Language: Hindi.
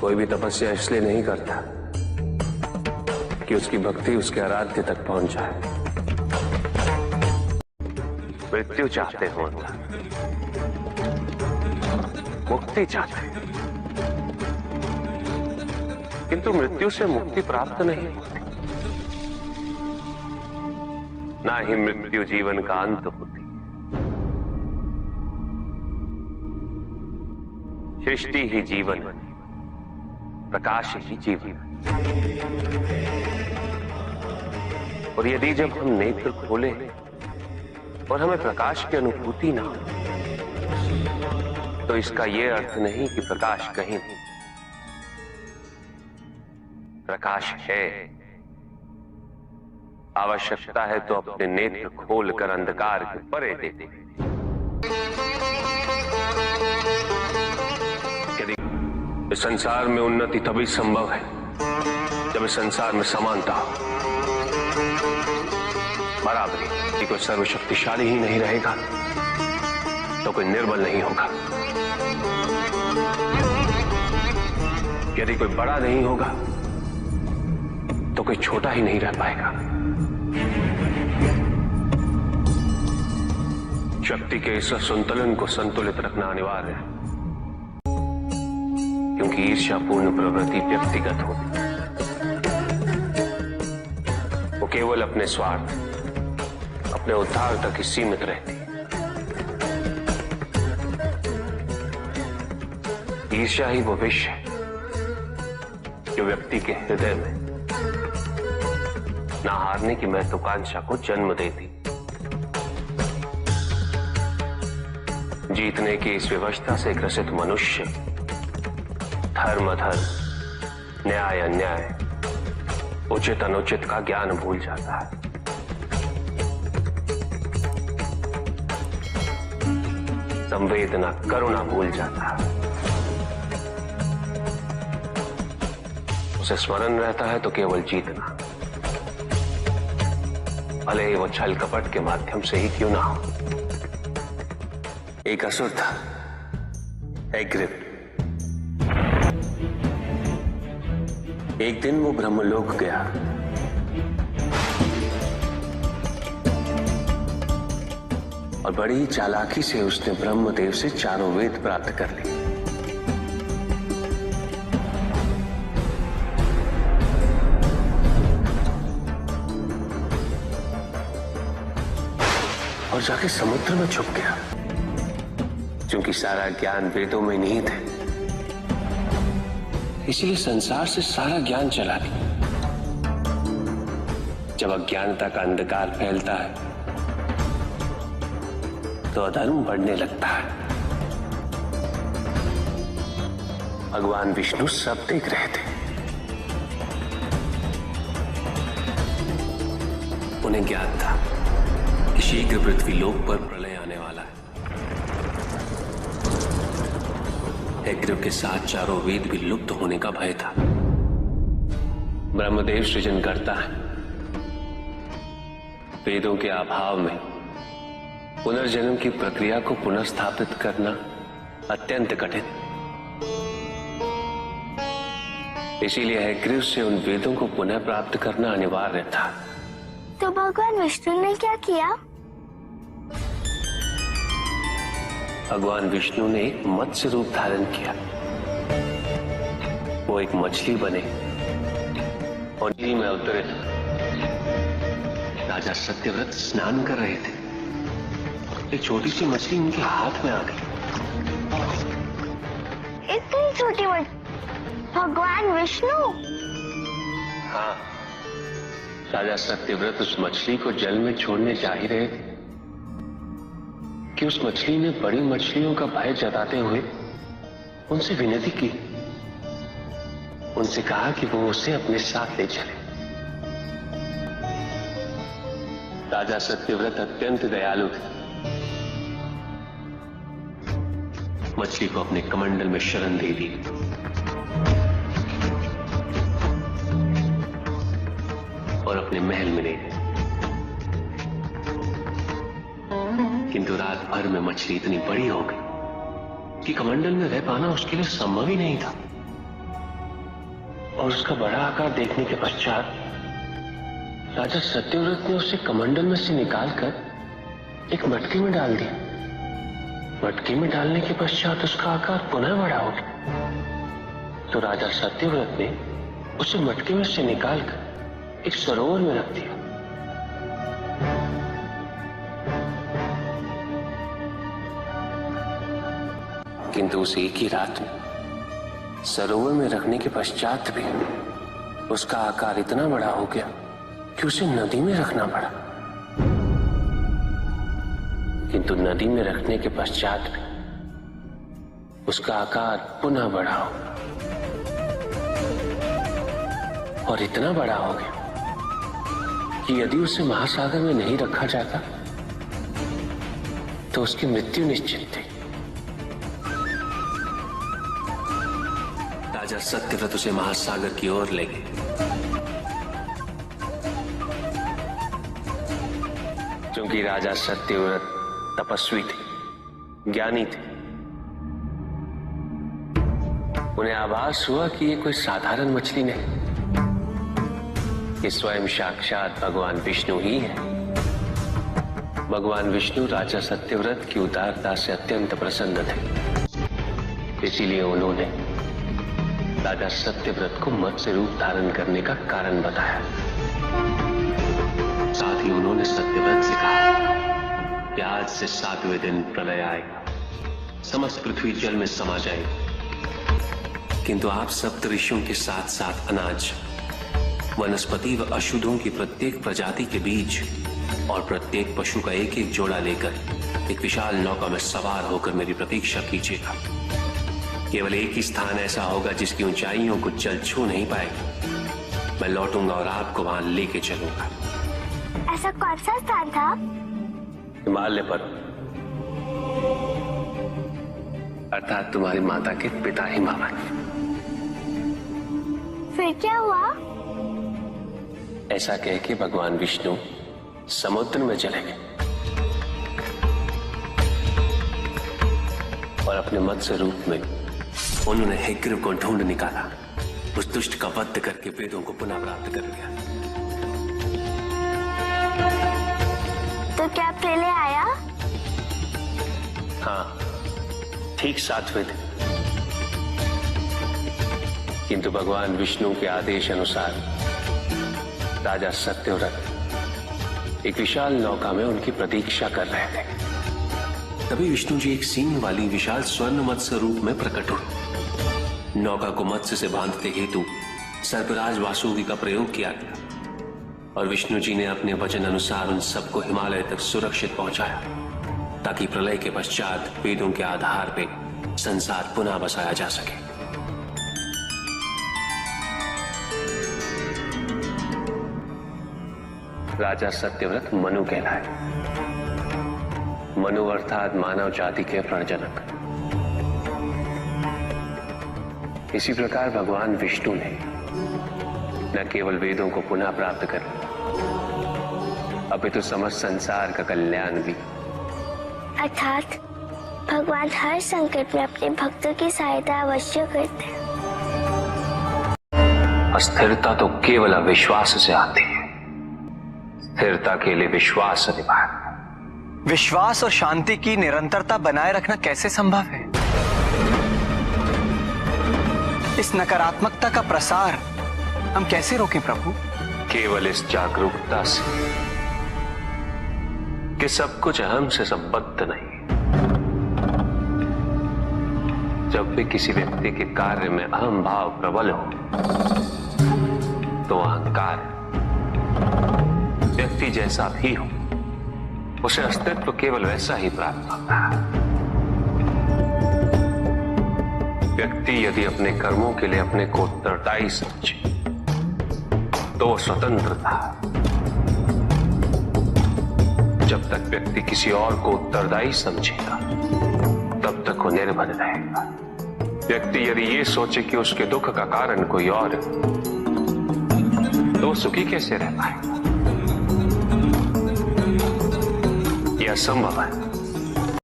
कोई भी तपस्या इसलिए नहीं करता कि उसकी भक्ति उसके आराध्य तक पहुंच जाए। मृत्यु चाहते हो, मुक्ति चाहते हैं, किंतु मृत्यु से मुक्ति प्राप्त नहीं होती। ना ही मृत्यु जीवन का अंत होती। सृष्टि ही जीवन, प्रकाश ही जीवन। और यदि जब हम नेत्र खोले और हमें प्रकाश की अनुभूति ना हो, तो इसका यह अर्थ नहीं कि प्रकाश कहीं नहीं। प्रकाश है। आवश्यकता है तो अपने नेत्र खोलकर अंधकार के परे दे दे। यदि इस संसार में उन्नति तभी संभव है जब इस संसार में समानता हो, बराबरी। यदि कोई सर्वशक्तिशाली ही नहीं रहेगा तो कोई निर्बल नहीं होगा। यदि कोई बड़ा नहीं होगा तो कोई छोटा ही नहीं रह पाएगा। शक्ति के इस संतुलन को संतुलित रखना अनिवार्य है, क्योंकि ईर्ष्यापूर्ण प्रवृत्ति व्यक्तिगत होती है। वो केवल अपने स्वार्थ, अपने उद्धार तक ही सीमित रहती है। ईर्ष्या ही वो विष है जो व्यक्ति के हृदय में ना हारने की महत्वाकांक्षा को जन्म देती। जीतने की इस व्यवस्था से ग्रसित मनुष्य धर्म अधर्म, न्याय अन्याय, उचित अनुचित का ज्ञान भूल जाता है। संवेदना, करुणा भूल जाता है। उसे स्मरण रहता है तो केवल जीतना, भले ही वो छल कपट के माध्यम से ही क्यों ना हो। एक असुर था, एग्रिप। एक दिन वो ब्रह्मलोक गया। और बड़ी चालाकी से उसने ब्रह्मदेव से चारों वेद प्राप्त कर लिए। और जाके समुद्र में छुप गया, क्योंकि सारा ज्ञान वेदों में निहित है। इसीलिए संसार से सारा ज्ञान चला गया। जब अज्ञानता का अंधकार फैलता है तो अधर्म बढ़ने लगता है। भगवान विष्णु सब देख रहे थे। उन्हें ज्ञान था कि शीघ्र पृथ्वी लोक पर प्रलय आने वाला है। एग्रिप के साथ चारों वेद भी लुप्त होने का भय था। ब्रह्मदेव सृजन करता है। वेदों के अभाव में पुनर्जन्म की प्रक्रिया को पुनर्स्थापित करना अत्यंत कठिन। इसीलिए एग्रिप से उन वेदों को पुनः प्राप्त करना अनिवार्य था। तो भगवान विष्णु ने क्या किया? भगवान विष्णु ने एक मत्स्य रूप धारण किया। वो एक मछली बने और नदी में उतरे। राजा सत्यव्रत स्नान कर रहे थे। एक छोटी सी मछली उनके हाथ में आ गई। इतनी छोटी मछली? भगवान विष्णु? हाँ, राजा सत्यव्रत उस मछली को जल में छोड़ने जा ही रहे थे कि उस मछली ने बड़ी मछलियों का भय जताते हुए उनसे विनती की। उनसे कहा कि वो उसे अपने साथ ले चले। राजा सत्यव्रत अत्यंत दयालु थे। मछली को अपने कमंडल में शरण दे दी और अपने महल में ले गए। किंतु रात भर में मछली इतनी बड़ी हो गई कि कमंडल में रह पाना उसके लिए संभव ही नहीं था। और उसका बड़ा आकार देखने के पश्चात राजा सत्यव्रत ने उसे कमंडल में से निकालकर एक मटकी में डाल दिया। मटकी में डालने के पश्चात उसका आकार पुनः बड़ा हो गया। तो राजा सत्यव्रत ने उसे मटकी में से निकालकर एक सरोवर में रख दिया। किंतु उस एक ही रात में सरोवर में रखने के पश्चात भी उसका आकार इतना बड़ा हो गया कि उसे नदी में रखना पड़ा। किंतु नदी में रखने के पश्चात भी उसका आकार पुनः बड़ा हो और इतना बड़ा हो गया कि यदि उसे महासागर में नहीं रखा जाता तो उसकी मृत्यु निश्चित थी। राजा सत्यव्रत उसे महासागर की ओर ले गए। क्योंकि राजा सत्यव्रत तपस्वी थे, ज्ञानी थे, उन्हें आभास हुआ कि ये कोई साधारण मछली नहीं, ये स्वयं साक्षात भगवान विष्णु ही है। भगवान विष्णु राजा सत्यव्रत की उदारता से अत्यंत प्रसन्न थे। इसीलिए उन्होंने राजा सत्यव्रत को मत्स्य रूप धारण करने का कारण बताया। साथ ही उन्होंने सत्यव्रत से कहा कि आज से 7वें दिन प्रलय आएगा, समस्त पृथ्वी जल में समा जाएगी। किंतु आप सप्तऋषियों के साथ साथ अनाज, वनस्पति व अशुद्धों की प्रत्येक प्रजाति के बीज और प्रत्येक पशु का एक एक जोड़ा लेकर एक विशाल नौका में सवार होकर मेरी प्रतीक्षा कीजिएगा। केवल एक ही स्थान ऐसा होगा जिसकी ऊंचाइयों को जल छू नहीं पाएगा। मैं लौटूंगा और आपको वहां लेके चलूंगा। ऐसा कौन सा स्थान था? हिमालय पर, अर्थात तुम्हारी माता के पिता हिमावत। फिर क्या हुआ? ऐसा कह के भगवान विष्णु समुद्र में चले गए और अपने मत्स्य रूप में उन्होंने हिग्रीव को ढूंढ निकाला। उस दुष्ट का वध करके वेदों को पुनः प्राप्त कर लिया। तो क्या प्रलय आया? हाँ, ठीक 7वें दिन। किंतु भगवान विष्णु के आदेश अनुसार राजा सत्यव्रत एक विशाल नौका में उनकी प्रतीक्षा कर रहे थे। तभी विष्णु जी एक सींग वाली विशाल स्वर्ण मत्स्य रूप में प्रकट हुए। नौका को मत्स्य से बांधते हेतु सर्पराज वासुकी का प्रयोग किया गया और विष्णु जी ने अपने वचन अनुसार उन सबको हिमालय तक सुरक्षित पहुंचाया, ताकि प्रलय के पश्चात वेदों के आधार पर संसार पुनः बसाया जा सके। राजा सत्यव्रत मनु कहलाए। मनु अर्थात मानव जाति के प्रणजनक। इसी प्रकार भगवान विष्णु ने न केवल वेदों को पुनः प्राप्त कर लिया, अपितु समस्त संसार का कल्याण भी। अर्थात भगवान हर संकट में अपने भक्तों की सहायता अवश्य करते हैं। अस्थिरता तो केवल अविश्वास से आती है। स्थिरता के लिए विश्वास अनिवार्य। विश्वास और शांति की निरंतरता बनाए रखना कैसे संभव है? इस नकारात्मकता का प्रसार हम कैसे रोकें प्रभु? केवल इस जागरूकता से कि सब कुछ अहम से संबद्ध नहीं। जब भी किसी व्यक्ति के कार्य में अहम भाव प्रबल हो तो अहंकार, व्यक्ति जैसा भी हो, उसे अस्तित्व केवल वैसा ही प्राप्त होता है। व्यक्ति यदि अपने कर्मों के लिए अपने को उत्तरदायी समझे तो वो स्वतंत्र था। जब तक व्यक्ति किसी और को उत्तरदायी समझेगा तब तक वो निर्भर रहेगा। व्यक्ति यदि ये सोचे कि उसके दुख का कारण कोई और है तो वो सुखी कैसे रह पाएगा? यह असंभव है।